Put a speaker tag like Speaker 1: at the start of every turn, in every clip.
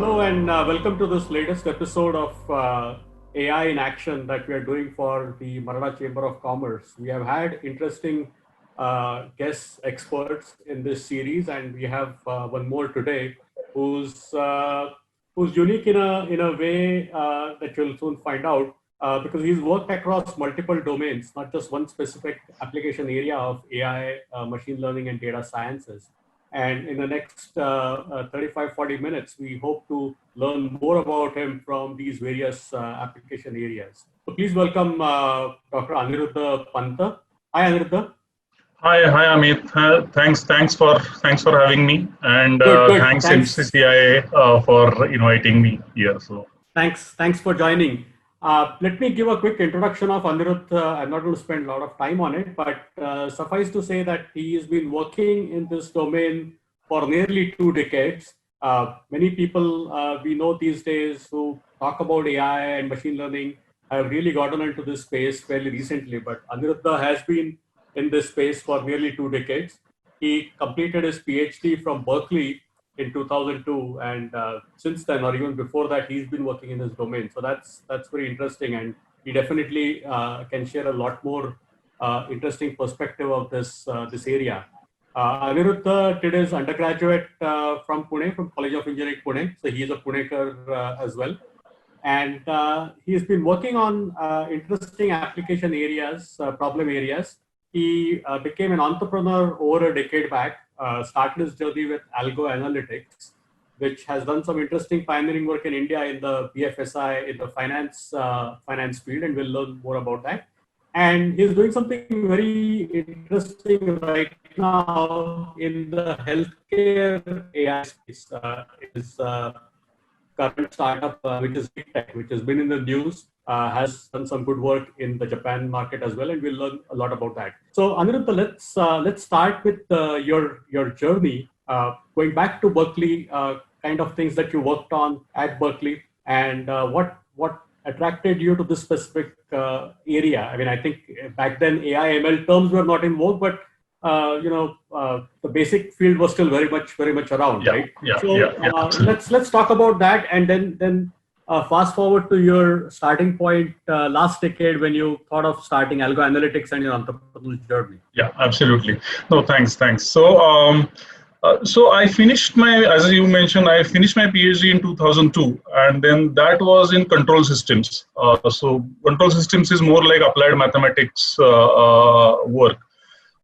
Speaker 1: Hello and welcome to this latest episode of AI in Action that we are doing for the Maratha Chamber of Commerce. We have had interesting guest experts in this series, and we have one more today who's unique in a way that you'll soon find out because he's worked across multiple domains, not just one specific application area of AI, machine learning, and data sciences. And in the next 35-40 minutes, we hope to learn more about him from these various application areas. So please welcome Dr. Aniruddha Panta. Hi, Aniruddha.
Speaker 2: Hi, Amit. Thanks for having me, and
Speaker 1: Good.
Speaker 2: thanks
Speaker 1: Thanks.
Speaker 2: MCCI for inviting me here. So
Speaker 1: Thanks for joining. Let me give a quick introduction of Aniruddha. I'm not going to spend a lot of time on it, but suffice to say that he has been working in this domain for nearly 2 decades. Many people we know these days who talk about AI and machine learning have really gotten into this space fairly recently, but Aniruddha has been in this space for nearly 2 decades. He completed his PhD from Berkeley in 2002, and since then, or even before that, he's been working in this domain. So that's very interesting, and he definitely can share a lot more interesting perspective of this area. Aniruddha did his undergraduate from Pune, from College of Engineering Pune. So he's a Punekar as well, and he's been working on interesting application areas, problem areas. He became an entrepreneur over a decade back, started his journey with Algo Analytics, which has done some interesting pioneering work in India in the BFSI, in the finance field, and we'll learn more about that. And he's doing something very interesting right now in the healthcare AI space. His current startup, which is Big Tech, which has been in the news, has done some good work in the Japan market as well, and we'll learn a lot about that. So, Aniruddha, let's start with your journey, going back to Berkeley, kind of things that you worked on at Berkeley, and what attracted you to this specific area. I mean, I think back then AI ML terms were not in vogue, but the basic field was still very much around, right? So let's talk about that, and then fast forward to your starting point last decade when you thought of starting Algo Analytics and your entrepreneurial journey.
Speaker 2: Yeah, absolutely. No, thanks. So I finished as you mentioned, I finished my PhD in 2002, and then that was in control systems. So control systems is more like applied mathematics work.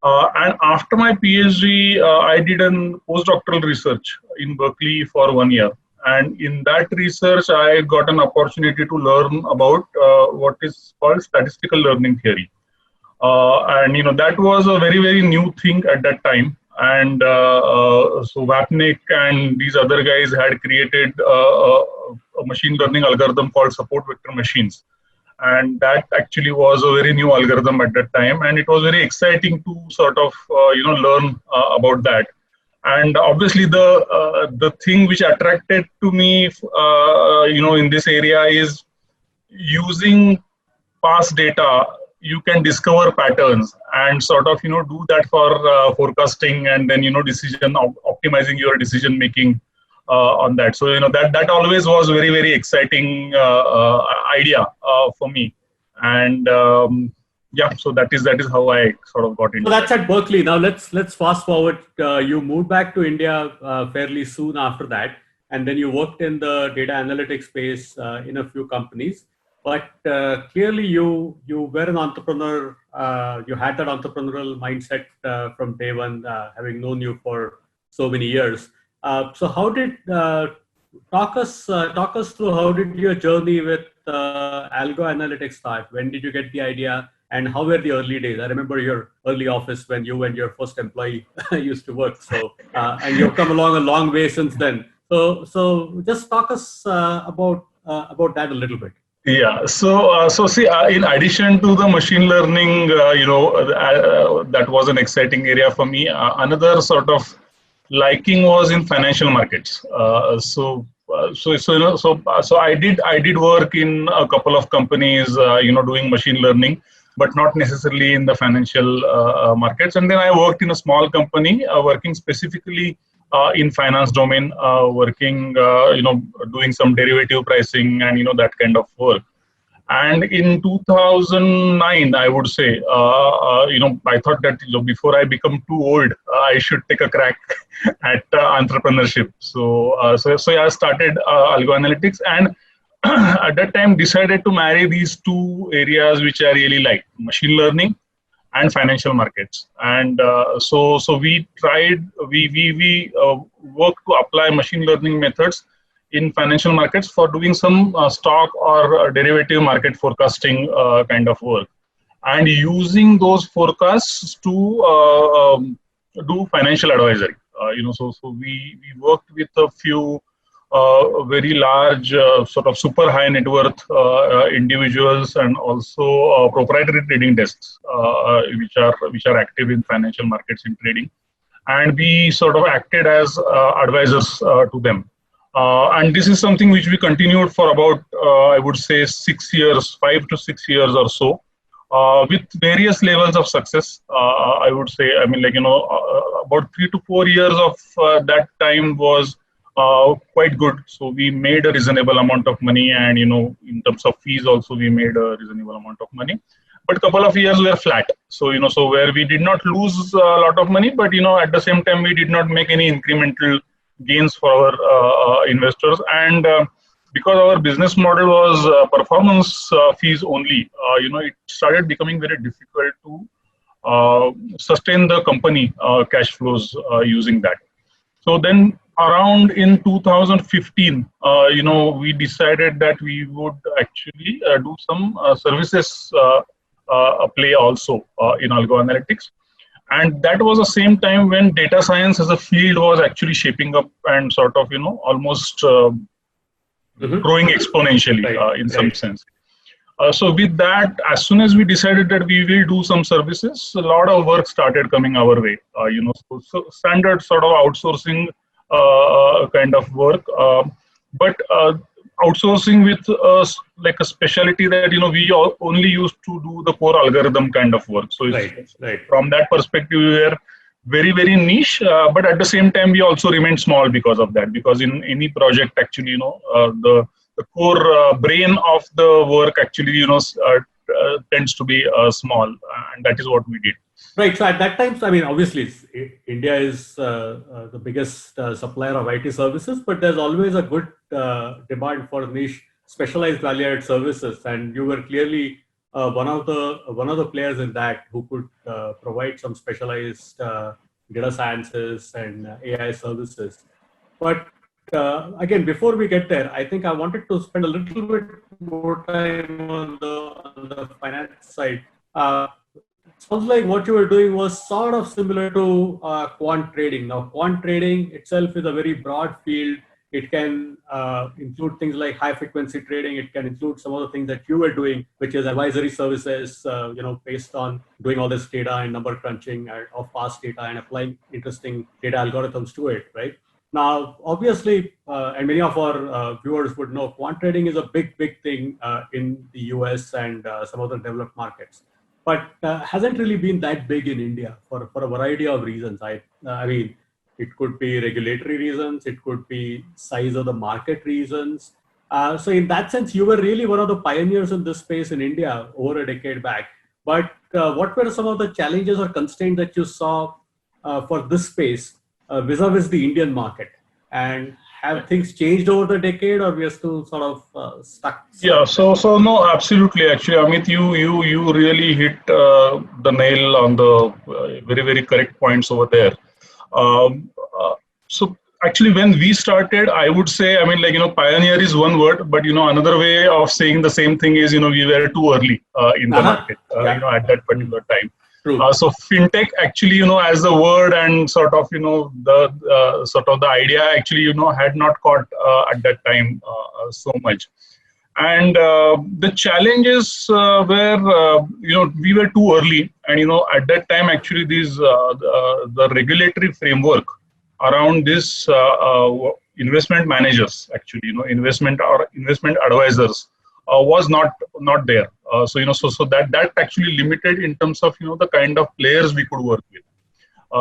Speaker 2: And after my PhD, I did an postdoctoral research in Berkeley for 1 year. And in that research, I got an opportunity to learn about what is called statistical learning theory. And that was a very new thing at that time. And so Wapnick and these other guys had created a machine learning algorithm called support vector machines. And that actually was a very new algorithm at that time, and it was very exciting to sort of learn about that. And obviously, the thing which attracted to me, in this area is using past data. You can discover patterns and sort of do that for forecasting and then optimizing your decision making on that. So that always was very exciting idea for me, and so that is how I sort of got into.
Speaker 1: So that's at Berkeley. Now let's fast forward. You moved back to India fairly soon after that, and then you worked in the data analytics space in a few companies. But clearly, you were an entrepreneur. You had that entrepreneurial mindset from day one, having known you for so many years. So how did talk us through how did your journey with Algo Analytics start? When did you get the idea, and how were the early days? I remember your early office when you and your first employee used to work. So and you've come along a long way since then. So just talk us about that a little bit.
Speaker 2: Yeah. So see, in addition to the machine learning, that was an exciting area for me. Another sort of liking was in financial markets. So I did work in a couple of companies, doing machine learning, but not necessarily in the financial markets. And then I worked in a small company working specifically in finance domain, working, doing some derivative pricing and, that kind of work. And in 2009, I would say, I thought that before I become too old, I should take a crack at entrepreneurship. So I started Algo Analytics, and at that time decided to marry these two areas which I really like: machine learning and financial markets. And so we worked to apply machine learning methods in financial markets for doing some stock or derivative market forecasting kind of work, and using those forecasts to do financial advisory. So we worked with a few very large sort of super high net worth individuals, and also proprietary trading desks which are active in financial markets in trading, and we sort of acted as advisors to them. And this is something which we continued for about, I would say, 6 years, 5 to 6 years or so, with various levels of success. I would say, about 3 to 4 years of that time was quite good. So we made a reasonable amount of money, and, in terms of fees also, we made a reasonable amount of money. But a couple of years were flat. So, so where we did not lose a lot of money, but, at the same time, we did not make any incremental gains for our investors. And because our business model was performance fees only, it started becoming very difficult to sustain the company cash flows using that. So then around in 2015, we decided that we would actually do some services play also in Algo Analytics. And that was the same time when data science as a field was actually shaping up and sort of, almost growing exponentially in some sense. So with that, as soon as we decided that we will do some services, a lot of work started coming our way. So standard sort of outsourcing kind of work, but outsourcing with like a specialty that we only used to do the core algorithm kind of work. So from that perspective, we were very, very niche, but at the same time we also remained small because of that. Because in any project, actually, the core brain of the work actually tends to be small, and that is what we did.
Speaker 1: Right. So at that time, obviously, India is the biggest supplier of IT services, but there's always a good demand for niche, specialized value-added services, and you were clearly one of the players in that who could provide some specialized data sciences and AI services. But again, before we get there, I think I wanted to spend a little bit more time on the finance side. Sounds like what you were doing was sort of similar to quant trading. Now, quant trading itself is a very broad field. It can include things like high frequency trading. It can include some of the things that you were doing, which is advisory services, based on doing all this data and number crunching of past data and applying interesting data algorithms to it, right? Now, obviously, and many of our viewers would know, quant trading is a big thing in the US and some other developed markets, but hasn't really been that big in India for a variety of reasons. I mean, it could be regulatory reasons, it could be size of the market reasons. So in that sense, you were really one of the pioneers in this space in India over a decade back. But what were some of the challenges or constraints that you saw for this space vis-a-vis the Indian market? And have things changed over the decade, or we are still sort of stuck?
Speaker 2: Yeah, so no, absolutely. Actually, Amit, you really hit the nail on the very, very correct points over there. So actually, when we started, I would say, pioneer is one word, but another way of saying the same thing is, we were too early in the market, at that particular time. So fintech actually, as the word and sort of, the idea actually, had not caught at that time so much. And the challenges were, we were too early. And, at that time, actually, the regulatory framework around this investment managers, actually, investment advisors was not there. So that actually limited in terms of, the kind of players we could work with.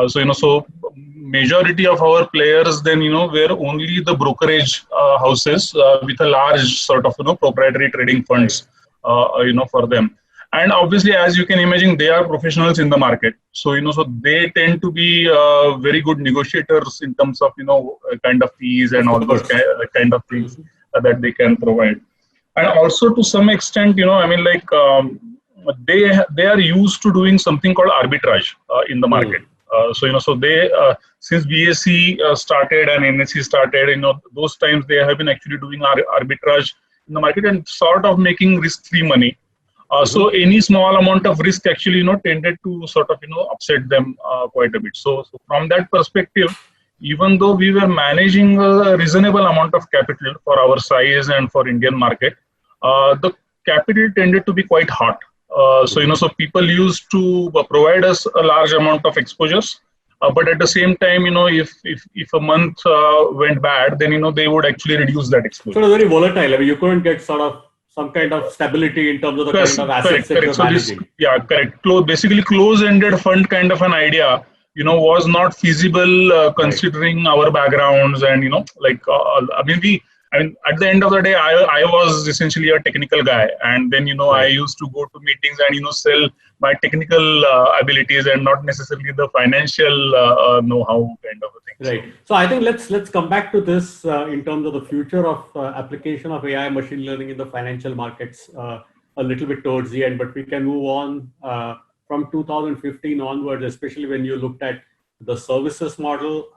Speaker 2: So majority of our players then, were only the brokerage houses with a large sort of, proprietary trading funds, for them. And obviously, as you can imagine, they are professionals in the market. So, so they tend to be very good negotiators in terms of, kind of fees and all those kind of things that they can provide. And also to some extent, they are used to doing something called arbitrage in the market. So they since BSE started and NSE started, those times they have been actually doing arbitrage in the market and sort of making risk-free money. So any small amount of risk actually, tended to sort of, upset them quite a bit. So from that perspective, even though we were managing a reasonable amount of capital for our size and for Indian market, the capital tended to be quite hot. So people used to provide us a large amount of exposures, but at the same time, if a month went bad, then they would actually reduce that exposure.
Speaker 1: So it was very volatile. I mean, you couldn't get sort of some kind of stability in terms of the kind of assets that you're managing.
Speaker 2: Correct. Basically, close-ended fund kind of an idea, was not feasible considering our backgrounds and at the end of the day, I was essentially a technical guy, and then I used to go to meetings and sell my technical abilities and not necessarily the financial know-how kind of a thing.
Speaker 1: Right. So I think let's come back to this in terms of the future of application of AI machine learning in the financial markets a little bit towards the end, but we can move on from 2015 onwards, especially when you looked at the services model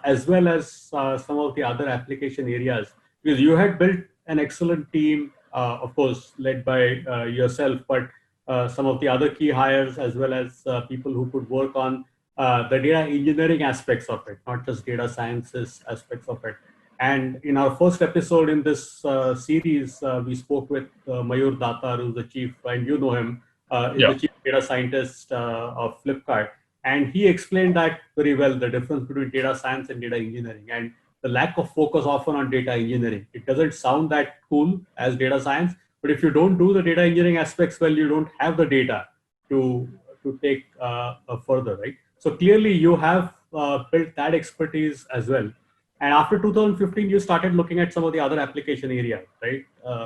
Speaker 1: as well as some of the other application areas. Because you had built an excellent team, of course, led by yourself, but some of the other key hires, as well as people who could work on the data engineering aspects of it, not just data sciences aspects of it. And in our first episode in this series, we spoke with Mayur Datar, who's the chief, and you know him, the chief data scientist of Flipkart. And he explained that very well, the difference between data science and data engineering. And the lack of focus often on data engineering. It doesn't sound that cool as data science, but if you don't do the data engineering aspects well, you don't have the data to take further, right? So clearly you have built that expertise as well. And after 2015, you started looking at some of the other application areas, right?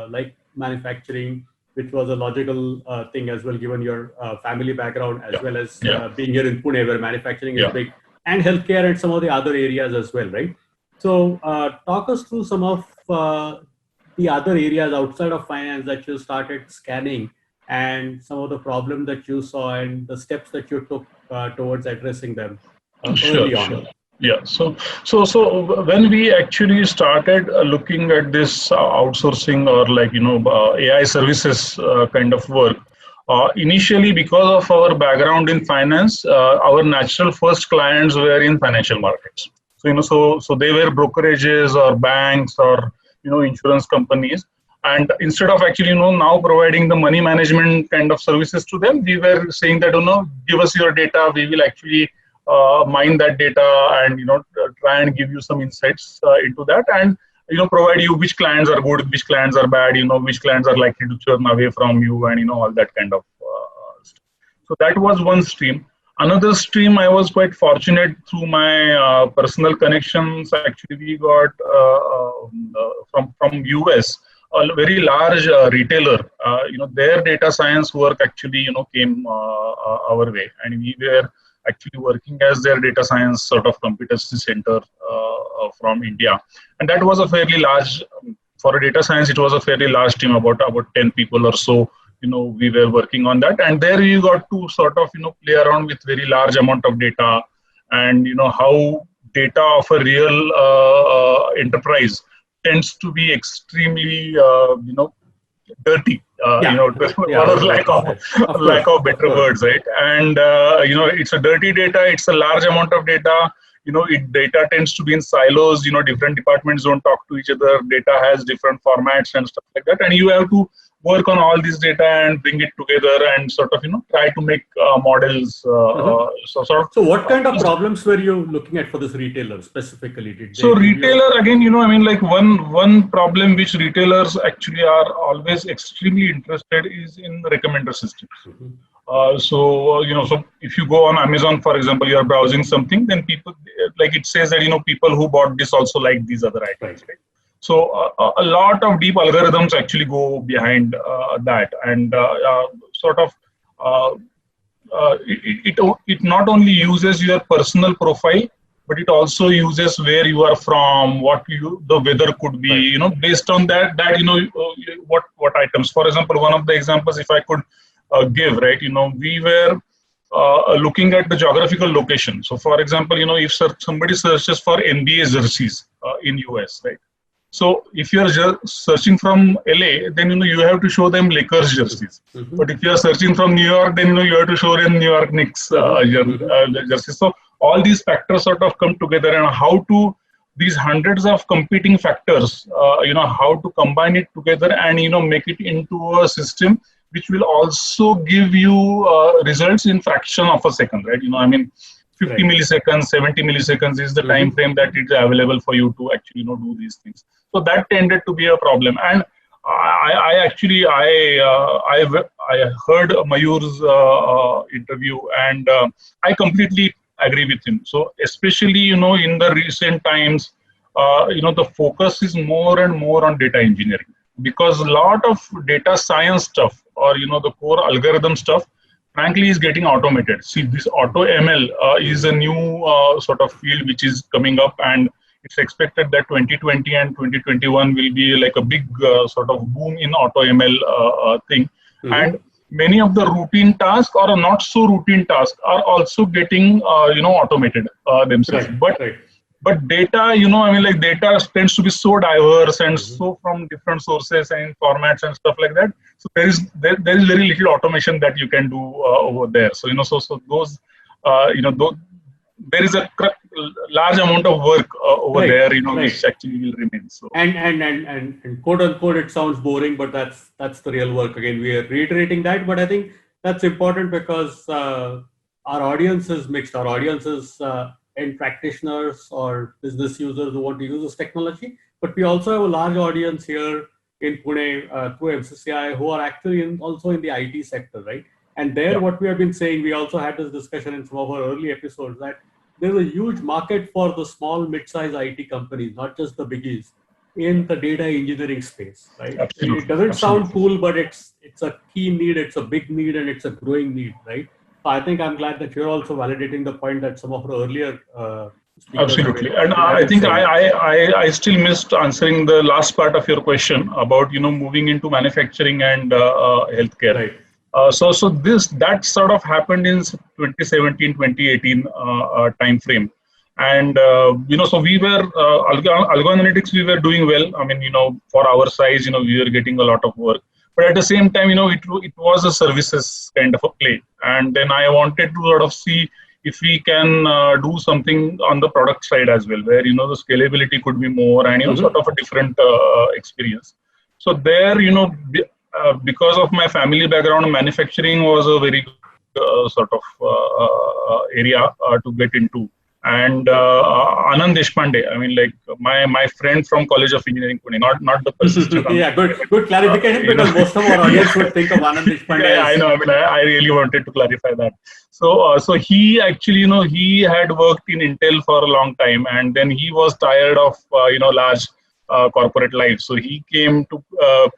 Speaker 1: Like manufacturing, which was a logical thing as well, given your family background, as well as being here in Pune, where manufacturing is big, and healthcare and some of the other areas as well, right? So talk us through some of the other areas outside of finance that you started scanning and some of the problems that you saw and the steps that you took towards addressing them early on.
Speaker 2: Sure. Yeah. So when we actually started looking at this outsourcing or AI services kind of work, initially because of our background in finance, our natural first clients were in financial markets. So they were brokerages or banks or insurance companies, and instead of actually now providing the money management kind of services to them, we were saying that give us your data, we will actually mine that data and try and give you some insights into that, and provide you which clients are good, which clients are bad, which clients are likely to churn away from you, and all that kind of stuff. So that was one stream. Another stream, I was quite fortunate through my personal connections. Actually, we got from US a very large retailer. Their data science work actually came our way, and we were actually working as their data science sort of competency center from India. And that was a fairly large, for a data science, it was a fairly large team, about 10 people or so. We were working on that, and there you got to sort of play around with very large amount of data, and how data of a real enterprise tends to be extremely dirty, for lack of better words, right? And it's a dirty data, it's a large amount of data. Data tends to be in silos. Different departments don't talk to each other. Data has different formats and stuff like that, and you have to work on all this data and bring it together and sort of try to make models. So
Speaker 1: what kind of problems were you looking at for this retailer specifically?
Speaker 2: Retailer, again, one problem which retailers actually are always extremely interested is in recommender systems. So if you go on Amazon, for example, you are browsing something, then people, like it says that, people who bought this also like these other
Speaker 1: Right.
Speaker 2: items, right? So a lot of deep algorithms actually go behind that, and sort of uh, it not only uses your personal profile, but it also uses where you are from, what the weather could be,
Speaker 1: Right.
Speaker 2: based on that what items. For example, one of the examples, if I could give, right, we were looking at the geographical location. So, for example, if somebody searches for NBA jerseys in US, right? So if you are searching from LA, then you have to show them Lakers jerseys.
Speaker 1: Mm-hmm.
Speaker 2: But if you are searching from New York, then you have to show them New York Knicks jerseys. So all these factors sort of come together, and how to these hundreds of competing factors, how to combine it together and make it into a system which will also give you results in fraction of a second, right? 50
Speaker 1: Right.
Speaker 2: milliseconds, 70 milliseconds is the time frame that it's available for you to actually do these things. So that tended to be a problem. And I heard Mayur's interview, and I completely agree with him. So especially in the recent times, the focus is more and more on data engineering, because a lot of data science stuff, or the core algorithm stuff, frankly, is getting automated. See, this auto ML is a new sort of field which is coming up, and it's expected that 2020 and 2021 will be like a big sort of boom in auto ML thing.
Speaker 1: Mm-hmm.
Speaker 2: And many of the routine tasks or not so routine tasks are also getting automated themselves.
Speaker 1: Right.
Speaker 2: But data, data tends to be so diverse and so from different sources and formats and stuff like that. So there is very little automation that you can do over there. So so those there is a large amount of work over there, which actually will remain. So
Speaker 1: and quote unquote, it sounds boring, but that's the real work. Again, we are reiterating that, but I think that's important because our audience is mixed. Our audience is end practitioners or business users who want to use this technology, but we also have a large audience here in Pune through MCCI who are actually also in the IT sector, right? And there, what we have been saying, we also had this discussion in some of our early episodes, that there's a huge market for the small, mid-sized IT companies, not just the biggies, in the data engineering space, right?
Speaker 2: Absolutely.
Speaker 1: It doesn't sound cool, but it's a key need, it's a big need, and it's a growing need, right? So I think I'm glad that you're also validating the point that some of our earlier
Speaker 2: absolutely. And I think I still missed answering the last part of your question about moving into manufacturing and healthcare.
Speaker 1: Right.
Speaker 2: So that sort of happened in 2017, 2018 time frame. And so we were Algo Analytics, we were doing well. I mean, for our size, we were getting a lot of work. But at the same time, it was a services kind of a play. And then I wanted to sort of see if we can do something on the product side as well, where the scalability could be more and sort of a different experience. So there, because of my family background, manufacturing was a very sort of area to get into. And Anand Deshpande, I mean, like my friend from College of Engineering Pune, not the persistent.
Speaker 1: Yeah, good clarification, because most of our audience would think of Anand Deshpande.
Speaker 2: Yeah, I know. I mean, I really wanted to clarify that. So he actually, he had worked in Intel for a long time, and then he was tired of large corporate life. So he came to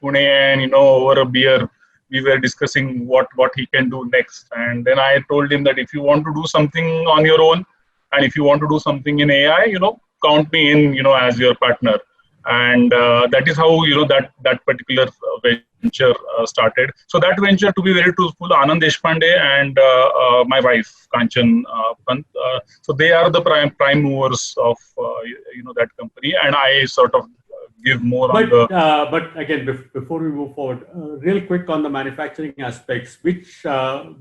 Speaker 2: Pune, and over a beer, we were discussing what he can do next. And then I told him that if you want to do something on your own, and if you want to do something in AI, count me in, as your partner. And that is how, that particular venture started. So that venture, to be very truthful, Anand Deshpande and my wife, Kanchan Pant, so they are the prime movers of, that company. And I sort of give more on the...
Speaker 1: But again, before we move forward, real quick on the manufacturing aspects,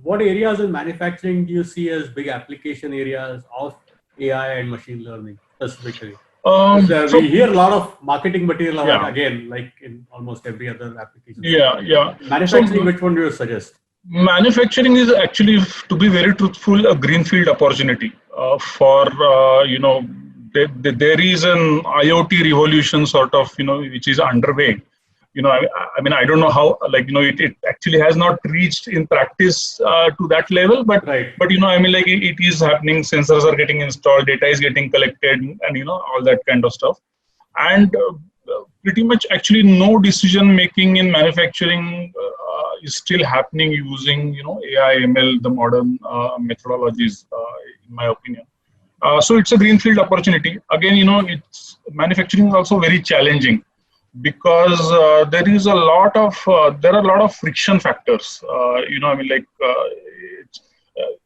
Speaker 1: what areas in manufacturing do you see as big application areas of AI and machine learning specifically? We hear a lot of marketing material about, again, like in almost every other application.
Speaker 2: Yeah.
Speaker 1: Manufacturing, so, which one do you suggest?
Speaker 2: Manufacturing is actually, to be very truthful, a greenfield opportunity for, there is an IoT revolution sort of, which is underway. I mean, I don't know how, like, it actually has not reached in practice to that level, but
Speaker 1: Right.
Speaker 2: I mean, like, it is happening. Sensors are getting installed, data is getting collected, and all that kind of stuff. And pretty much actually no decision making in manufacturing is still happening using AI, ML, the modern methodologies, in my opinion. So it's a greenfield opportunity. Again, it's manufacturing is also very challenging because there are a lot of friction factors. I mean, like,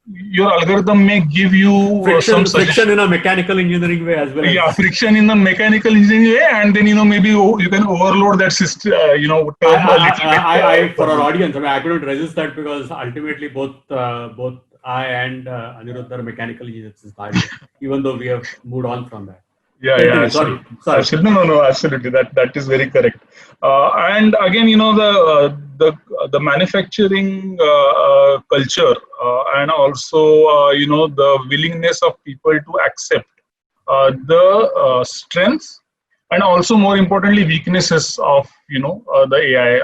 Speaker 2: your algorithm may give you some
Speaker 1: Friction in a mechanical engineering way as well.
Speaker 2: Yeah, friction in the mechanical engineering way, and then maybe you can overload that system. Term a little bit.
Speaker 1: For our audience, I mean, I couldn't resist that because ultimately both I and Anirudh are mechanical engineers, even though we have moved on from that.
Speaker 2: Yeah,
Speaker 1: Continue.
Speaker 2: absolutely.
Speaker 1: Sorry.
Speaker 2: Absolutely. No, absolutely. That is very correct. And again, the manufacturing culture, and also the willingness of people to accept the strengths, and also more importantly weaknesses of the AI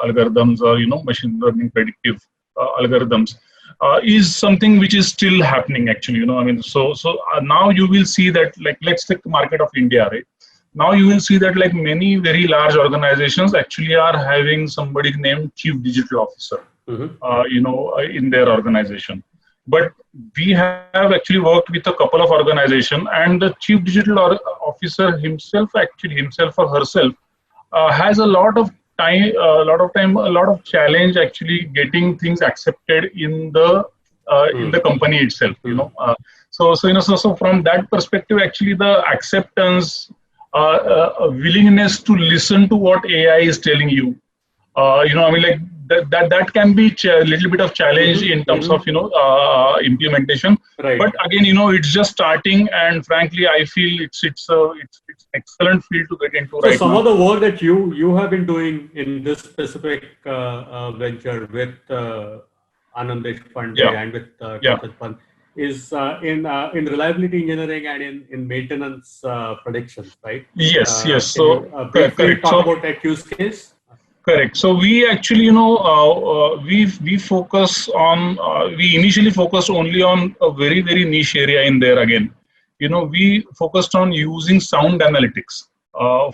Speaker 2: algorithms, or machine learning predictive algorithms, is something which is still happening actually. I mean, so now you will see that, like, let's take the market of India, right? Now you will see that, like, many very large organizations actually are having somebody named Chief Digital Officer, in their organization. But we have actually worked with a couple of organizations, and the Chief Digital Officer himself or herself has a lot of challenge actually getting things accepted in the company itself. So from that perspective, actually the acceptance, willingness to listen to what AI is telling you, I mean, like, that can be a little bit of challenge in terms of implementation.
Speaker 1: Right.
Speaker 2: But again, it's just starting, and frankly, I feel it's excellent field to get into.
Speaker 1: So
Speaker 2: right
Speaker 1: some
Speaker 2: now.
Speaker 1: of the work that you have been doing in this specific venture with Anand Deshpande and with Kanchan Pant is in reliability engineering and in maintenance predictions, right?
Speaker 2: Yes.
Speaker 1: So briefly talk about that use case.
Speaker 2: Correct. So we actually, we focus on, we initially focused only on a very, very niche area in there again. We focused on using sound analytics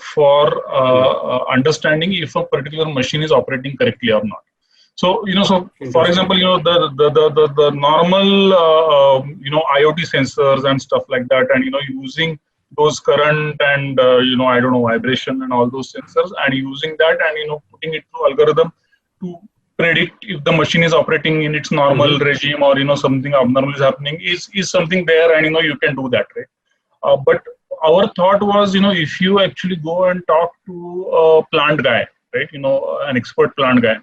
Speaker 2: for understanding if a particular machine is operating correctly or not. So, so for example, the normal, IoT sensors and stuff like that, and, using those current and I don't know, vibration and all those sensors, and using that and putting it through algorithm to predict if the machine is operating in its normal regime, or something abnormal is happening, is something there, and you can do that, right? But our thought was, if you actually go and talk to a plant guy, right, an expert plant guy,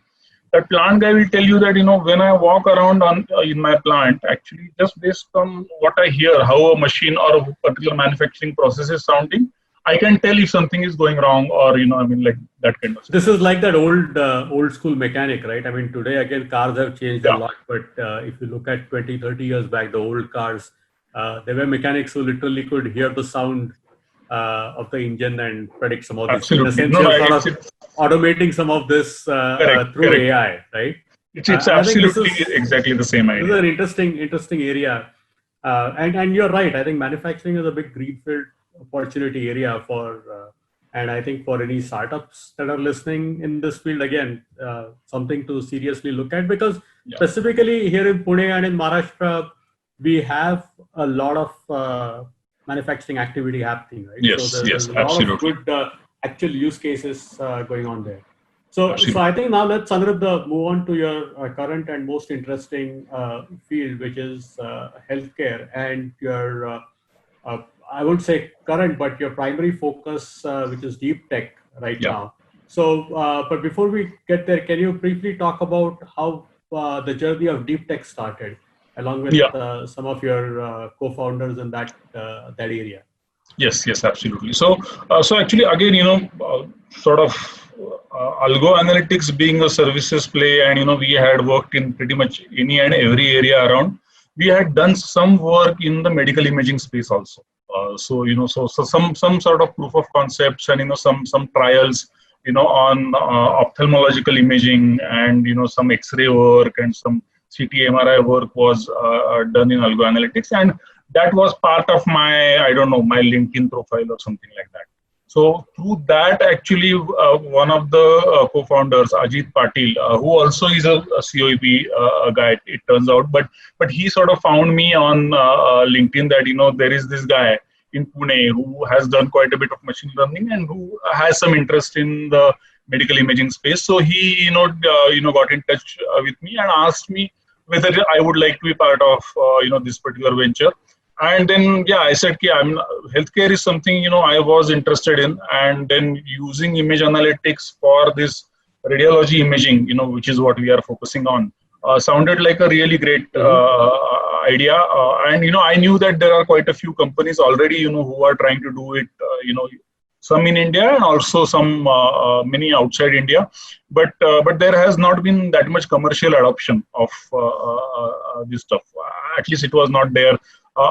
Speaker 2: that plant guy will tell you that, when I walk around in my plant, actually, just based on what I hear, how a machine or a particular manufacturing process is sounding, I can tell if something is going wrong, or, I mean, like, that kind of stuff.
Speaker 1: This is like that old school mechanic, right? I mean, today, again, cars have changed a lot, but if you look at 20, 30 years back, the old cars, there were mechanics who literally could hear the sound of the engine and predict some of these things. In a sense, you're automating some of this through AI, right?
Speaker 2: It's absolutely exactly the same idea.
Speaker 1: This is an interesting area. And you're right. I think manufacturing is a big greenfield opportunity area for, and I think for any startups that are listening in this field, again, something to seriously look at, because specifically here in Pune and in Maharashtra, we have a lot of manufacturing activity happening, right?
Speaker 2: Yes,
Speaker 1: so there's a lot
Speaker 2: absolutely.
Speaker 1: of good actual use cases going on there. So I think now let's, Anirudh, move on to your current and most interesting field, which is healthcare, and your, I wouldn't say current, but your primary focus, which is deep tech right now. So, but before we get there, can you briefly talk about how the journey of deep tech started, along with some of your co-founders in that area?
Speaker 2: Yes, absolutely. So actually, again, sort of algo analytics being a services play, and we had worked in pretty much any and every area around. We had done some work in the medical imaging space also. So some sort of proof of concepts, and some trials on ophthalmological imaging, and some X-ray work and some CT MRI work was done in algo analytics, and that was part of my, I don't know, my LinkedIn profile or something like that. So through that, actually, one of the co-founders, Ajit Patil, who also is a COEP guy, it turns out, but he sort of found me on LinkedIn that there is this guy in Pune who has done quite a bit of machine learning and who has some interest in the medical imaging space. So he got in touch with me and asked me whether I would like to be part of this particular venture. And then, I said, healthcare is something, I was interested in. And then using image analytics for this radiology imaging, which is what we are focusing on, sounded like a really great idea. And, I knew that there are quite a few companies already, who are trying to do it, some in India and also some many outside India. But there has not been that much commercial adoption of this stuff. At least it was not there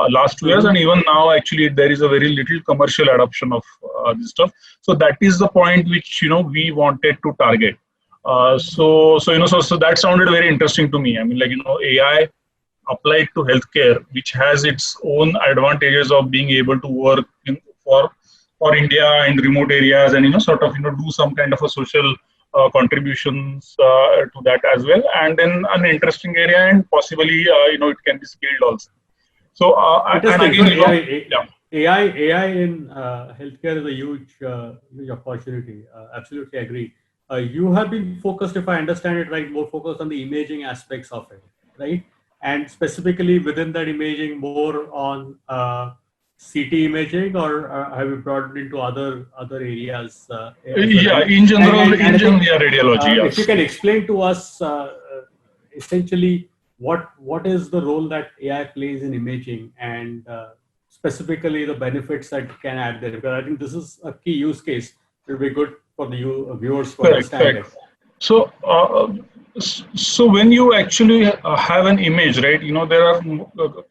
Speaker 2: last 2 years, and even now, actually, there is a very little commercial adoption of this stuff. So that is the point which we wanted to target. So that sounded very interesting to me. I mean, AI applied to healthcare, which has its own advantages of being able to work for India in remote areas, and do some kind of a social contributions to that as well, and then an interesting area, and possibly it can be scaled also. So, and again,
Speaker 1: AI in healthcare is a huge opportunity. Absolutely agree. You have been focused, if I understand it right, more focused on the imaging aspects of it, right? And specifically within that imaging, more on CT imaging, or have you brought it into other areas?
Speaker 2: In general, radiology.
Speaker 1: If you can explain to us essentially what is the role that AI plays in imaging, and specifically the benefits that can add there, because I think this is a key use case. It will be good for the viewers to understand it.
Speaker 2: So when you actually have an image, right? There are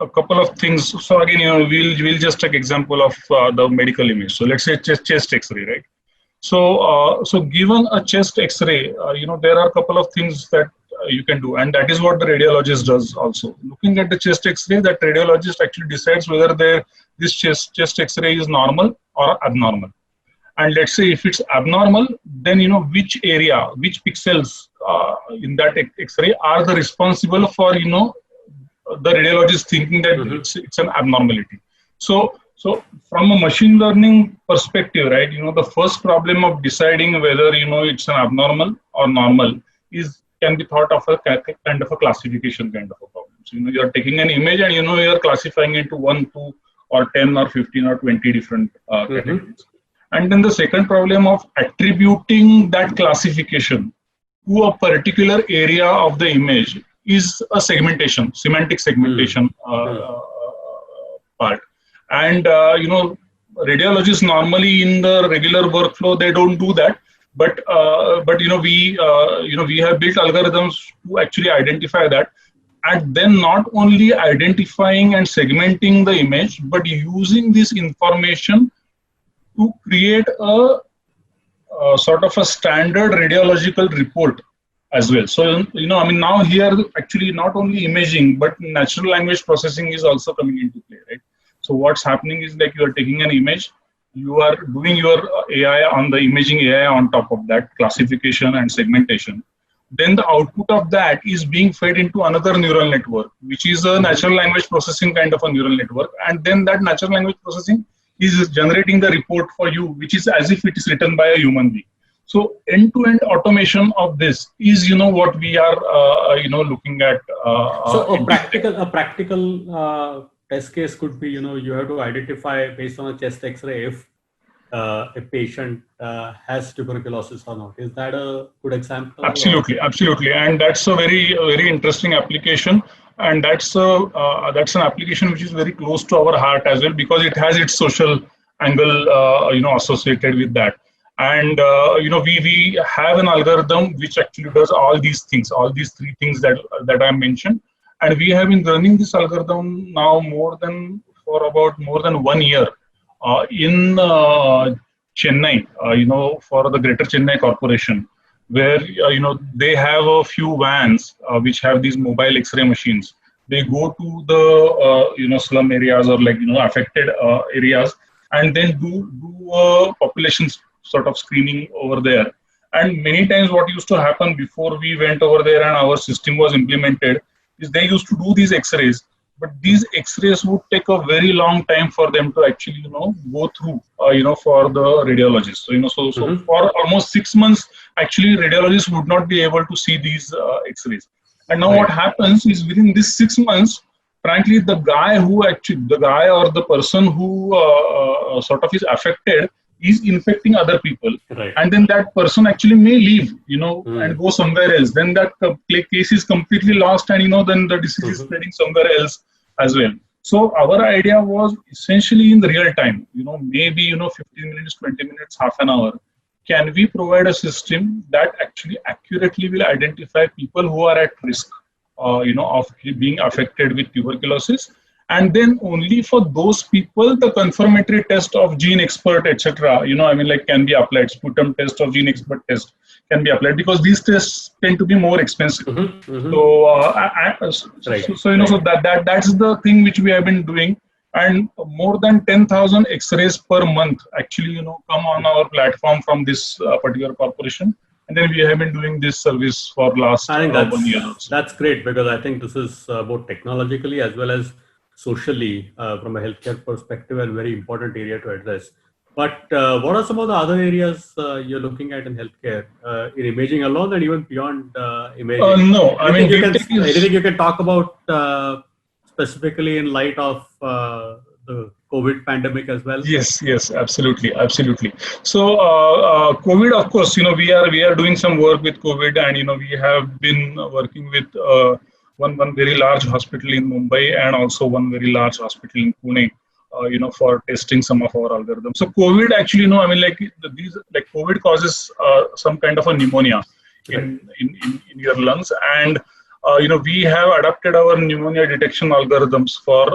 Speaker 2: a couple of things. So again, we'll just take example of the medical image. So let's say chest X-ray, right? So given a chest X-ray, there are a couple of things that you can do, and that is what the radiologist does also. Looking at the chest X-ray, that radiologist actually decides whether this chest X-ray is normal or abnormal. And let's say if it's abnormal, then which area, which pixels in that X-ray are the responsible for the radiologist thinking that it's an abnormality. So from a machine learning perspective, right, the first problem of deciding whether it's an abnormal or normal can be thought of a kind of a classification kind of a problem. So you're taking an image and you're classifying into 1, 2, or 10 or 15 or 20 different categories. And then the second problem of attributing that classification to a particular area of the image is a segmentation, semantic segmentation part. And radiologists normally in the regular workflow, they don't do that. But we have built algorithms to actually identify that, and then not only identifying and segmenting the image, but using this information to create a sort of a standard radiological report as well. So now here actually not only imaging but natural language processing is also coming into play, right? So what's happening is you are taking an image, you are doing your AI on the imaging AI on top of that, classification and segmentation. Then the output of that is being fed into another neural network, which is a natural language processing kind of a neural network. And then that natural language processing is generating the report for you, which is as if it is written by a human being. So end-to-end automation of this is, what we are, looking at.
Speaker 1: So a practical test case could be, you have to identify based on a chest X-ray if a patient has tuberculosis or not. Is that a good example?
Speaker 2: Absolutely. And that's a very, very interesting application. And that's an application which is very close to our heart as well, because it has its social angle, associated with that. And we have an algorithm which actually does all these things, all these three things that I mentioned. And we have been running this algorithm now for about more than 1 year in Chennai, for the Greater Chennai Corporation, where they have a few vans which have these mobile X-ray machines. They go to the slum areas or affected areas, and then do population sort of screening over there. And many times, what used to happen before we went over there and our system was implemented is they used to do these X-rays, but these X-rays would take a very long time for them to actually go through for the radiologist. So for almost 6 months, actually radiologists would not be able to see these X-rays. And now what happens is within this 6 months, frankly, the guy or the person who sort of is affected is infecting other people, and then that person actually may leave, and go somewhere else. Then that case is completely lost, and then the disease is spreading somewhere else as well. So our idea was essentially in the real time, maybe 15 minutes, 20 minutes, half an hour. Can we provide a system that actually accurately will identify people who are at risk, of being affected with tuberculosis? And then only for those people, the confirmatory test of gene expert, etc., can be applied. Sputum test or gene expert test can be applied, because these tests tend to be more expensive. So that's the thing which we have been doing. And more than 10,000 X-rays per month actually, come on our platform from this particular corporation. And then we have been doing this service for last 1 year.
Speaker 1: That's great, because I think this is both technologically as well as socially from a healthcare perspective, a very important area to address. But what are some of the other areas you're looking at in healthcare, in imaging alone and even beyond imaging?
Speaker 2: No,
Speaker 1: anything you can talk about specifically in light of the COVID pandemic as well?
Speaker 2: Yes, absolutely. So COVID, of course, we are doing some work with COVID, and we have been working with one very large hospital in Mumbai and also one very large hospital in Pune, for testing some of our algorithms. So COVID actually, COVID causes some kind of a pneumonia in your lungs, and we have adapted our pneumonia detection algorithms for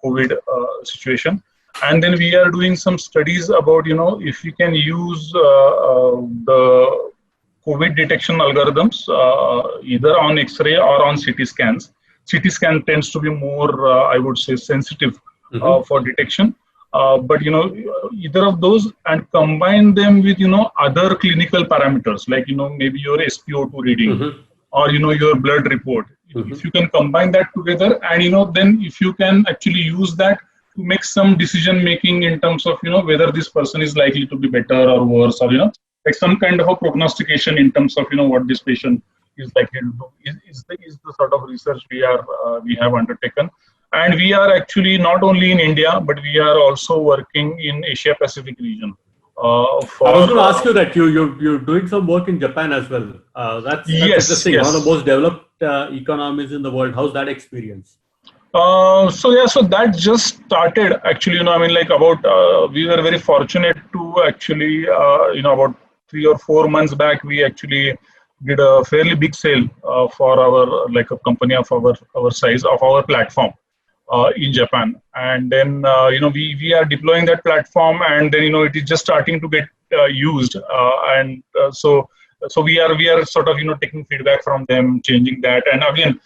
Speaker 2: COVID situation. And then we are doing some studies about, if we can use the COVID detection algorithms either on X-ray or on CT scans. CT scan tends to be more, I would say, sensitive for detection. But, either of those, and combine them with, other clinical parameters, like, maybe your SpO2 reading, or your blood report. If you can combine that together, and then if you can actually use that to make some decision making in terms of whether this person is likely to be better or worse, or like some kind of a prognostication in terms of what this patient is likely to do, is the sort of research we have undertaken. And we are actually not only in India, but we are also working in Asia Pacific region.
Speaker 1: I was going to ask you that you're doing some work in Japan as well. That's interesting. Yes. One of the most developed economies in the world. How's that experience?
Speaker 2: So that just started actually. We were very fortunate to actually, about 3 or 4 months back, we actually did a fairly big sale for our, a company of our size, of our platform in Japan. And then we are deploying that platform, and then it is just starting to get used, and so we are sort of taking feedback from them, changing that. And again,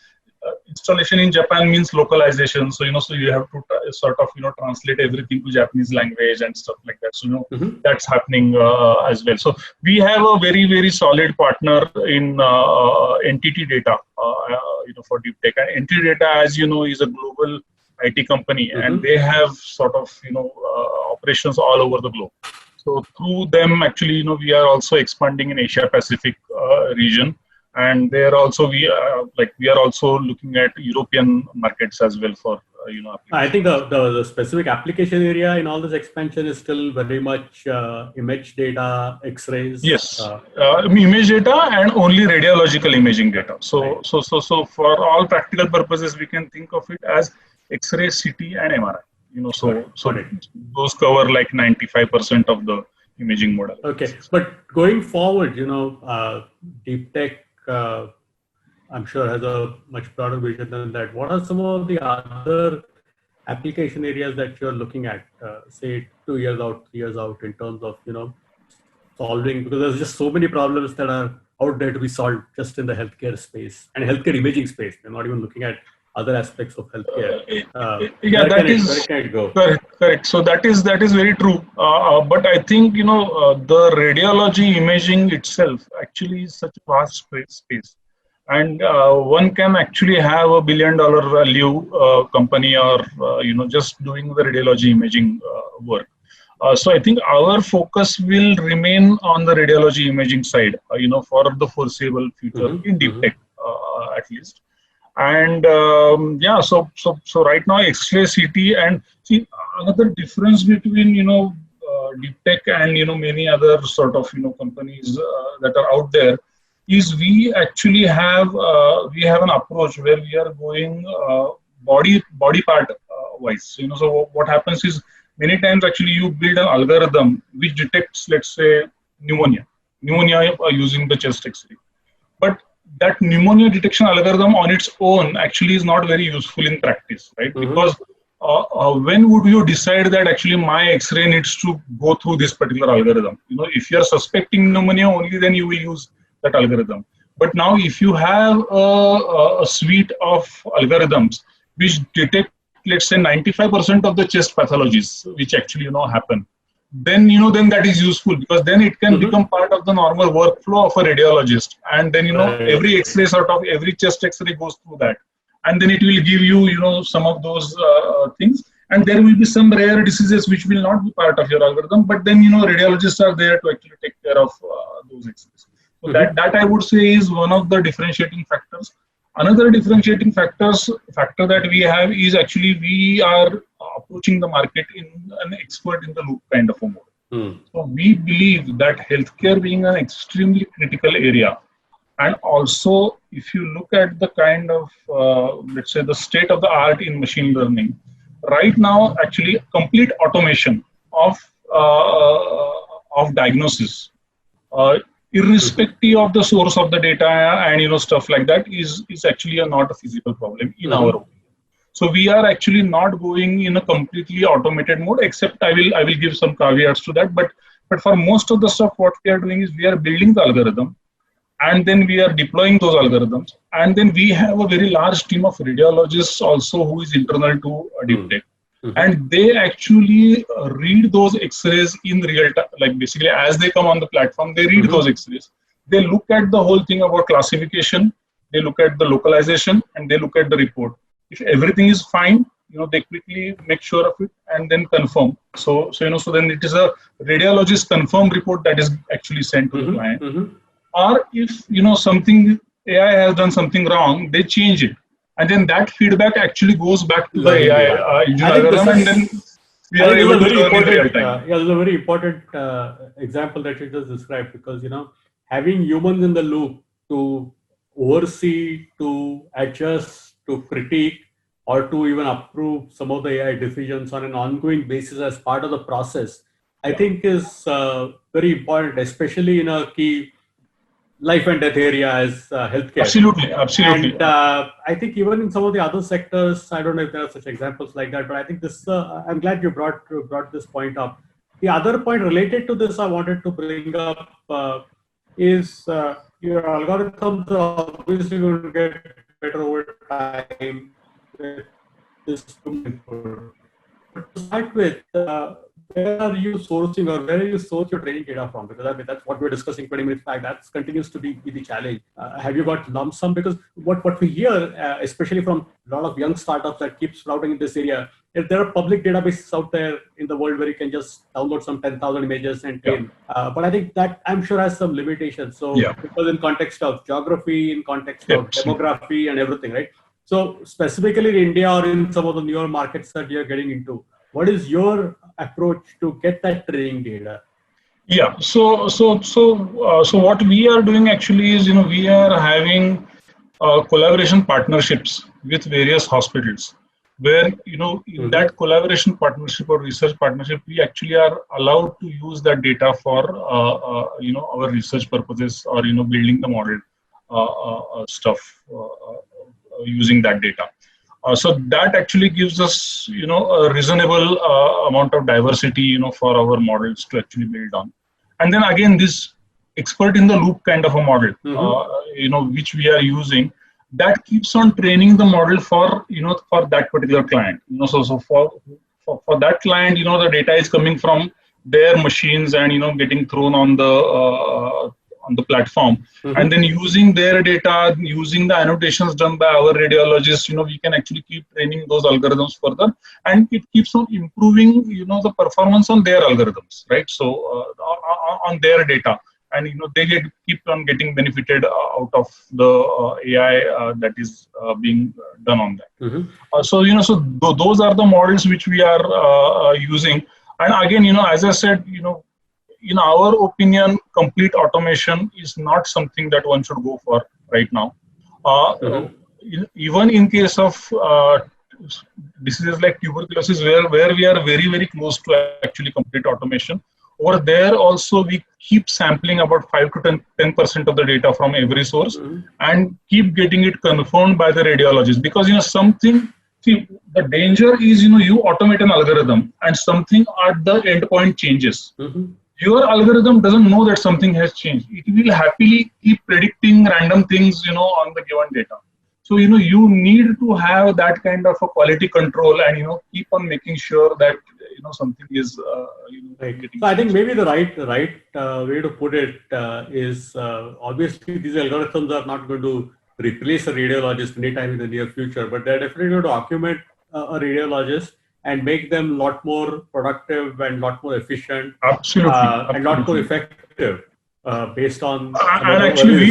Speaker 2: installation in Japan means localization, so you have to sort of translate everything to Japanese language and stuff like that. So that's happening as well. So we have a very, very solid partner in NTT Data, for deep tech. And NTT Data, as you know, is a global IT company, and they have sort of operations all over the globe. So through them, actually, we are also expanding in Asia Pacific region. And there also we are also looking at European markets as well for
Speaker 1: I think the specific application area in all this expansion is still very much image data, X-rays.
Speaker 2: Yes, image data and only radiological imaging data. So for all practical purposes, we can think of it as X-ray, CT, and MRI. Those cover like 95% of the imaging model.
Speaker 1: Okay, but going forward, deep tech, I'm sure has a much broader vision than that. What are some of the other application areas that you're looking at, say 2 years out, 3 years out, in terms of solving, because there's just so many problems that are out there to be solved just in the healthcare space and healthcare imaging space. We're not even looking at other aspects of healthcare.
Speaker 2: Yeah,
Speaker 1: Where
Speaker 2: that is
Speaker 1: where can it go?
Speaker 2: correct. So that is very true. But I think the radiology imaging itself actually is such a vast space, and one can actually have a $1 billion value company, or just doing the radiology imaging work. So I think our focus will remain on the radiology imaging side, for the foreseeable future in deep tech, at least. And yeah, so right now X-ray CT, and see, another difference between deep tech and many other sort of companies that are out there is we actually have an approach where we are going body part wise. So what happens is, many times actually you build an algorithm which detects, let's say, pneumonia using the chest X-ray, but that pneumonia detection algorithm on its own actually is not very useful in practice, right? Because when would you decide that actually my X-ray needs to go through this particular algorithm? If you are suspecting pneumonia, only then you will use that algorithm. But now if you have a suite of algorithms which detect, let's say, 95% of the chest pathologies which actually happen, then then that is useful, because then it can become part of the normal workflow of a radiologist, and then every X-ray, sort of every chest X-ray goes through that, and then it will give you some of those things, and there will be some rare diseases which will not be part of your algorithm, but then radiologists are there to actually take care of those X-rays. So that I would say is one of the differentiating factors. Another differentiating factor that we have is actually we are approaching the market in an expert in the loop kind of a mode. So we believe that healthcare being an extremely critical area, and also if you look at the kind of let's say the state of the art in machine learning right now, actually complete automation of diagnosis, irrespective of the source of the data and stuff like that, is actually not a feasible problem in our opinion. So we are actually not going in a completely automated mode, except I will give some caveats to that. But for most of the stuff, what we are doing is we are building the algorithm, and then we are deploying those algorithms, and then we have a very large team of radiologists also who is internal to deep tech. And they actually read those X-rays in real time, like basically as they come on the platform, they read those X-rays. They look at the whole thing about classification, they look at the localization, and they look at the report. If everything is fine, they quickly make sure of it and then confirm. So then it is a radiologist confirmed report that is actually sent to the client. Or if something, AI has done something wrong, they change it. And then that feedback actually goes back to the AI engine algorithm, and then we are able to learn in real time.
Speaker 1: Yeah, this is a very important example that you just described, because having humans in the loop to oversee, to adjust, to critique, or to even approve some of the AI decisions on an ongoing basis as part of the process, I think is very important, especially in a key life and death area as healthcare.
Speaker 2: Absolutely.
Speaker 1: And I think even in some of the other sectors, I don't know if there are such examples like that, but I think this, I'm glad you brought this point up. The other point related to this I wanted to bring up is your algorithms are obviously going to get better over time with this input. But to start with, where are you sourcing, or where are you source your training data from? Because I mean, that's what we're discussing 20 minutes back. That continues to be the challenge. Have you got lump sum? Because what we hear, especially from a lot of young startups that keep sprouting in this area, if there are public databases out there in the world where you can just download some 10,000 images and train. But I think that I'm sure has some limitations. So because in context of geography, in context of demography and everything, right? So specifically in India or in some of the newer markets that you're getting into, what is your approach to get that training data?
Speaker 2: Yeah. So what we are doing actually is, we are having collaboration partnerships with various hospitals, where in that collaboration partnership or research partnership, we actually are allowed to use that data for our research purposes, or building the model stuff using that data. So that actually gives us, a reasonable amount of diversity, for our models to actually build on. And then again, this expert in the loop kind of a model, which we are using, that keeps on training the model for, for that particular client. So for that client, the data is coming from their machines and, getting thrown on the platform, and then using their data, using the annotations done by our radiologists, we can actually keep training those algorithms further, and it keeps on improving, the performance on their algorithms, right? So on their data, and they keep on getting benefited out of the AI that is being done on that. So those are the models which we are using, and again, as I said, in our opinion, complete automation is not something that one should go for right now. Even in case of diseases like tuberculosis, where we are very, very close to actually complete automation, over there also we keep sampling about 5 to 10% of the data from every source, and keep getting it confirmed by the radiologist, because the danger is, you automate an algorithm and something at the endpoint changes. Your algorithm doesn't know that something has changed. It will happily keep predicting random things, on the given data. So, you need to have that kind of a quality control, and, keep on making sure that, something is,
Speaker 1: right. So I think maybe the right way to put it is obviously these algorithms are not going to replace a radiologist anytime in the near future, but they're definitely going to augment a radiologist and make them a lot more productive and a lot more efficient.
Speaker 2: Absolutely.
Speaker 1: And a lot more effective based on.
Speaker 2: And actually,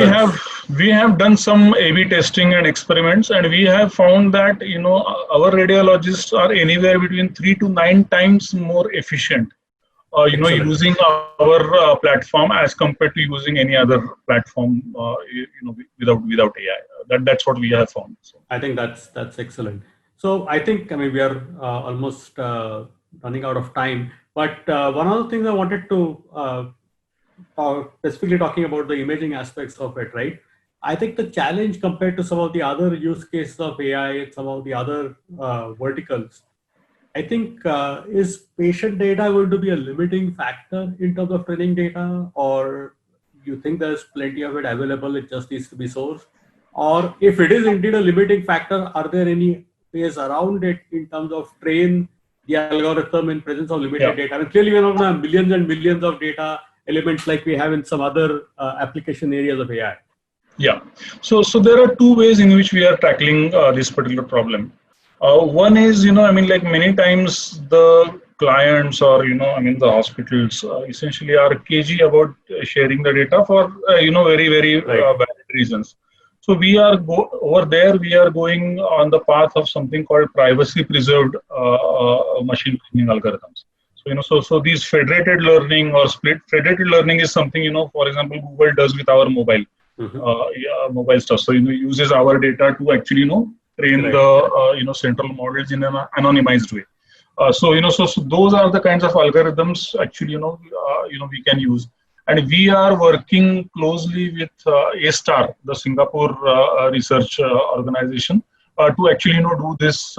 Speaker 2: we have done some A/B testing and experiments, and we have found that our radiologists are anywhere between 3 to 9 times more efficient, using our platform as compared to using any other platform, without AI. That's what we have found. So
Speaker 1: I think that's excellent. So I think, we are almost running out of time, but one of the things I wanted to specifically talking about the imaging aspects of it, right? I think the challenge compared to some of the other use cases of AI and some of the other verticals, I think is patient data going to be a limiting factor in terms of training data, or you think there's plenty of it available, it just needs to be sourced? Or if it is indeed a limiting factor, are there any ways around it in terms of train the algorithm in presence of limited data? I mean, clearly we're not going to have millions and millions of data elements like we have in some other application areas of AI.
Speaker 2: Yeah. So there are 2 ways in which we are tackling this particular problem. One is, like many times the clients or, the hospitals essentially are cagey about sharing the data for, very, very valid reasons. So we are over there, we are going on the path of something called privacy preserved machine learning algorithms. So these federated learning or split federated learning is something, for example, Google does with our mobile, mobile stuff. So, uses our data to actually, train the, central models in an anonymized way. So those are the kinds of algorithms actually, we can use. And we are working closely with A*STAR, the Singapore research organization, to actually do this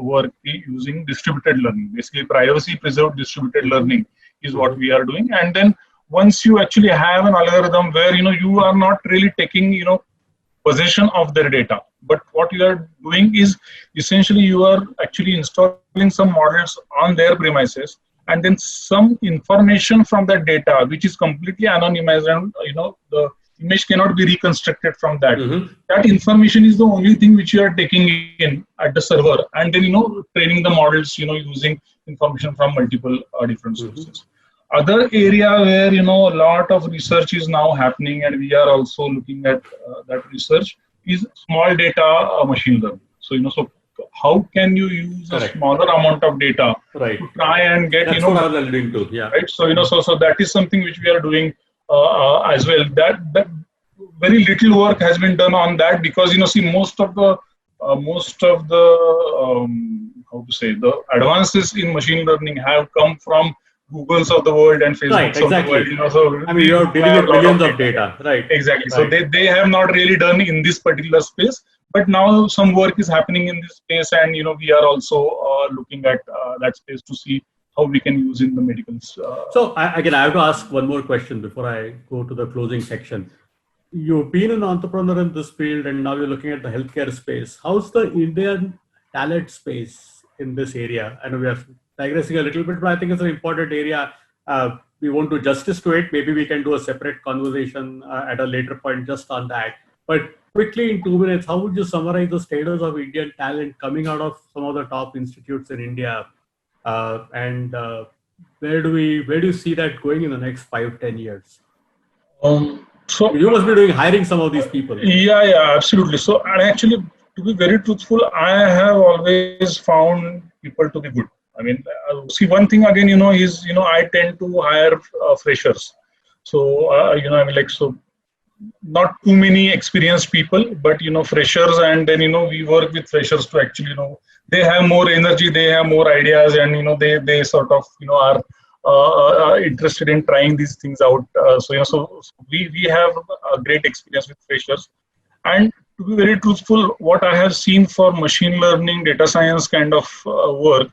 Speaker 2: work using distributed learning. Basically, privacy preserved distributed learning is what we are doing. And then once you actually have an algorithm where you are not really taking possession of their data, but what you are doing is essentially you are actually installing some models on their premises, and then some information from that data which is completely anonymized, and the image cannot be reconstructed from that. That information is the only thing which you are taking in at the server, and then training the models using information from multiple different sources. Other area where a lot of research is now happening, and we are also looking at that research, is small data machine learning. So so how can you use a smaller amount of data to try and get
Speaker 1: That's what I was alluding to. Yeah.
Speaker 2: Right. So so that is something which we are doing as well. That very little work has been done on that, because most of the the advances in machine learning have come from Googles of the world and Facebooks of the world. So
Speaker 1: you are dealing with millions of data. Right.
Speaker 2: Exactly. So they have not really done in this particular space. but now some work is happening in this space, and we are also looking at that space to see how we can use in the medicals.
Speaker 1: So again, I have to ask one more question before I go to the closing section. You've been an entrepreneur in this field, and now you're looking at the healthcare space. How's the Indian talent space in this area? I know we are digressing a little bit, but I think it's an important area. We won't do justice to it. Maybe we can do a separate conversation at a later point just on that. But quickly, in 2 minutes, how would you summarize the status of Indian talent coming out of some of the top institutes in India? And where do you see that going in the next 5-10 years?
Speaker 2: So
Speaker 1: you must be hiring some of these people.
Speaker 2: Yeah, absolutely. So, and actually, to be very truthful, I have always found people to be good. I mean, see, one thing again, is I tend to hire freshers. So, so not too many experienced people, but freshers, and then we work with freshers to actually they have more energy, they have more ideas, and they sort of are interested in trying these things out. So we have a great experience with freshers. And to be very truthful, what I have seen for machine learning, data science kind of work,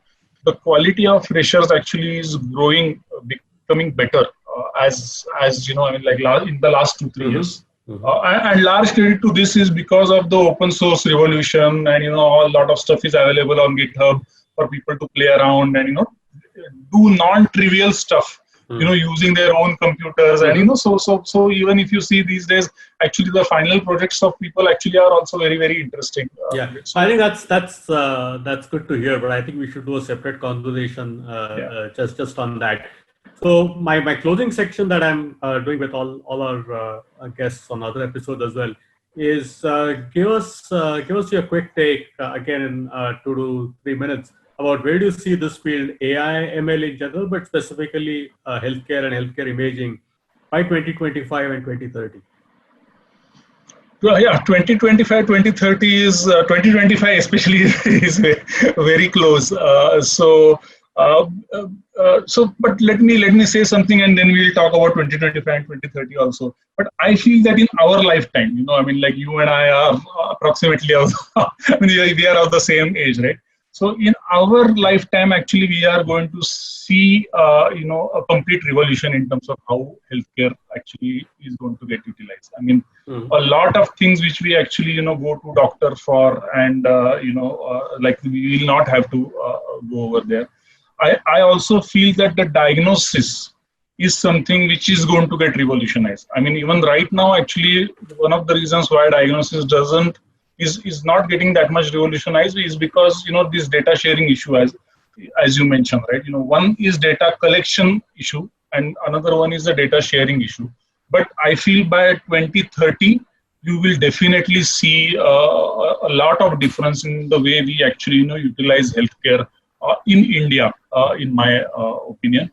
Speaker 2: the quality of freshers actually is growing, becoming better as in the last 2-3 years. And large credit to this is because of the open source revolution, and a lot of stuff is available on GitHub for people to play around and do non-trivial stuff, using their own computers, and so even if you see these days, actually the final projects of people actually are also very, very interesting.
Speaker 1: So I think that's good to hear, but I think we should do a separate conversation just on that. So my closing section that I'm doing with all our guests on other episodes as well is give us your quick take again in 2 to 3 minutes about where do you see this field, AI, ML in general, but specifically healthcare and healthcare imaging by 2025 and 2030.
Speaker 2: Well, yeah, 2025, 2030 is 2025 especially is very close. But let me say something, and then we'll talk about 2025 and 2030 also. But I feel that in our lifetime, you and I are approximately we are of the same age, right? So in our lifetime, actually, we are going to see, a complete revolution in terms of how healthcare actually is going to get utilized. I mean, a lot of things which we actually, go to doctor for, and, we will not have to go over there. I also feel that the diagnosis is something which is going to get revolutionized. I mean, even right now, actually, one of the reasons why diagnosis is not getting that much revolutionized is because this data sharing issue, as you mentioned, right? One is data collection issue, and another one is the data sharing issue. But I feel by 2030 you will definitely see a lot of difference in the way we actually utilize healthcare in India, in my opinion.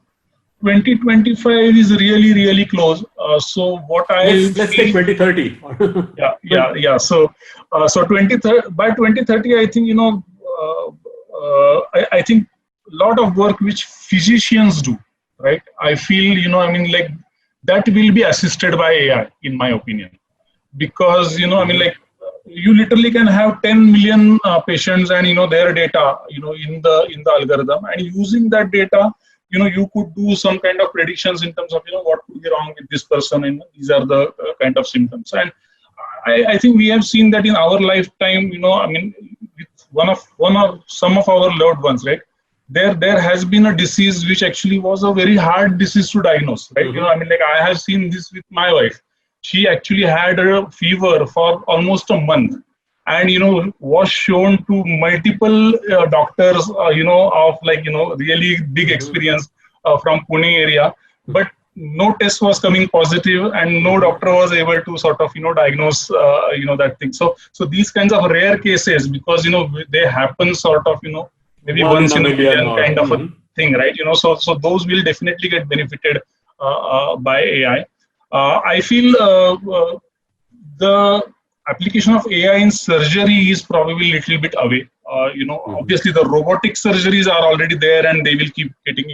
Speaker 2: 2025 is really, really close. So what
Speaker 1: let's take 2030.
Speaker 2: Yeah. So by 2030, I think I think a lot of work which physicians do, right? I feel that will be assisted by AI, in my opinion, because you literally can have 10 million patients and their data in the algorithm, and using that data you could do some kind of predictions in terms of what could be wrong with this person, and these are the kind of symptoms. And I think we have seen that in our lifetime, with one or some of our loved ones, right? There has been a disease which actually was a very hard disease to diagnose, right? I have seen this with my wife. She actually had a fever for almost a month, and was shown to multiple doctors, of really big experience from Pune area, but no test was coming positive, and no doctor was able to sort of diagnose that thing. So these kinds of rare cases, because they happen sort of maybe once in a million kind of a thing, right? So those will definitely get benefited by AI. I feel the application of AI in surgery is probably a little bit away. Obviously the robotic surgeries are already there, and they will keep getting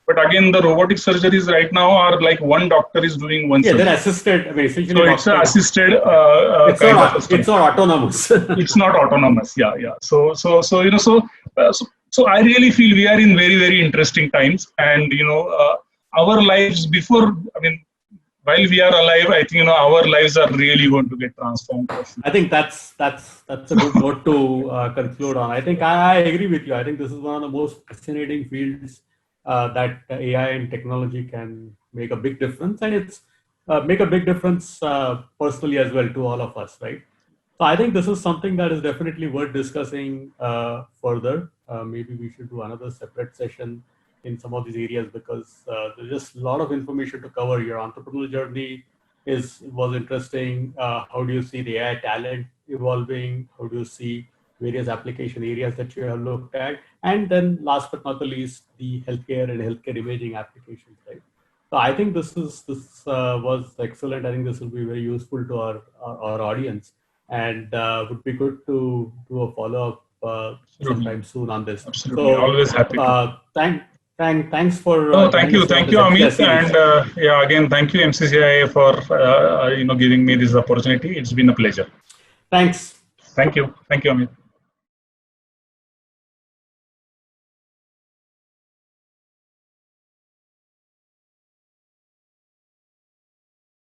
Speaker 2: But again, the robotic surgeries right now are like one doctor is doing one
Speaker 1: Yeah,
Speaker 2: surgery.
Speaker 1: they're assisted. I mean, essentially,
Speaker 2: So it's an assisted
Speaker 1: it's
Speaker 2: kind
Speaker 1: not,
Speaker 2: of system.
Speaker 1: it's not autonomous.
Speaker 2: It's not autonomous. Yeah, yeah. So so I really feel we are in very, very interesting times, and our lives before. I mean, while we are alive, I think our lives are really going to get transformed.
Speaker 1: I think that's a good note to conclude on. I think I agree with you. I think this is one of the most fascinating fields that AI and technology can make a big difference, and it's make a big difference personally as well to all of us, right? So I think this is something that is definitely worth discussing further. Maybe we should do another separate session in some of these areas because there's just a lot of information to cover. Your entrepreneurial journey was interesting. How do you see the AI talent evolving? How do you see various application areas that you have looked at? And then last but not the least, the healthcare and healthcare imaging applications, right? So I think this was excellent. I think this will be very useful to our audience, and would be good to do a follow up sometime soon on this.
Speaker 2: Absolutely,
Speaker 1: So
Speaker 2: always happy to.
Speaker 1: thanks for
Speaker 2: No,
Speaker 1: joining us
Speaker 2: thank
Speaker 1: on this
Speaker 2: you,
Speaker 1: MCI
Speaker 2: Amit,
Speaker 1: series.
Speaker 2: and yeah, again, thank you, MCCIA, for giving me this opportunity. It's been a pleasure.
Speaker 1: Thanks.
Speaker 2: Thank you, Amit.